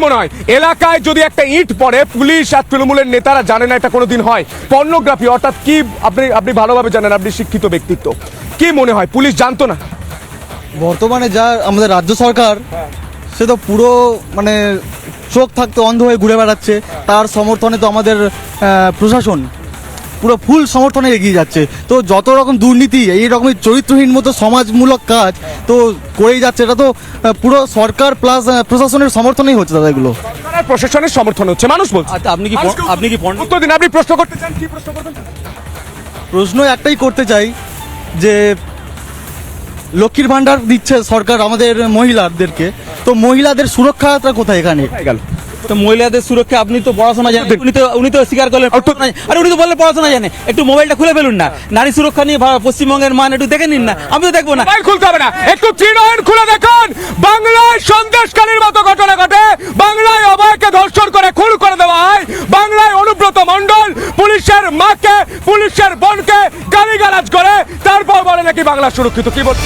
মনে হয় এলাকায় যদি একটা ইট পড়ে পুলিশ আর তৃণমূলের নেতারা জানে না এটা কোনোদিন হয়? পর্নোগ্রাফি অর্থাৎ কি আপনি ভালোভাবে জানেন, আপনি শিক্ষিত ব্যক্তিত্ব, কি মনে হয় পুলিশ জানতো না? বর্তমানে যা আমাদের রাজ্য সরকার, সে তো পুরো মানে চোখ থাকতে অন্ধ হয়ে ঘুরে বেড়াচ্ছে। তার সমর্থনে তো আমাদের প্রশাসন পুরো ফুল সমর্থনে এগিয়ে যাচ্ছে। তো যত রকম দুর্নীতি, এই রকমের চরিত্রহীন মতো সমাজমূলক কাজ তো করেই যাচ্ছে। এটা তো পুরো সরকার প্লাস প্রশাসনের সমর্থনেই হচ্ছে দাদা এগুলো। সরকার আর প্রশাসনের সমর্থন হচ্ছে, মানুষ বলছে। আচ্ছা, আপনি কি উত্তর দিন, আপনি প্রশ্ন করতে চান, কি প্রশ্ন করবেন? প্রশ্ন একটাই করতে চাই যে লক্ষ্মীর ভাণ্ডার দিচ্ছে সরকার আমাদের মহিলাদেরকে, তো মহিলাদের সুরক্ষাটা কোথায় এখানে? হয়ে গেল। তো মহিলাদের সুরক্ষা, আপনি তো পড়াশোনা জানেন, উনি তো স্বীকার করলেন। আর উনি তো বললেন পড়াশোনা জানে, একটু মোবাইলটা খুলে ফেলুন না। নারী সুরক্ষা নিয়ে পশ্চিমবঙ্গের মান একটু দেখে নিন না, আমি তো দেখবো না। মোবাইল খুলতে হবে না, একটু ত্রিনয়ন খুলে দেখুন। বাংলায় সন্দেশকারীর মতো ঘটনা ঘটে, বাংলায় অভয়কে ধর্ষণ করে খুন করে দেওয়া হয়, বাংলায় অনুব্রত মণ্ডল পুলিশের মাকে পুলিশের বোনকে গালিগালাজ করে, তারপর বলে নাকি বাংলা সুরক্ষিত। কি বল?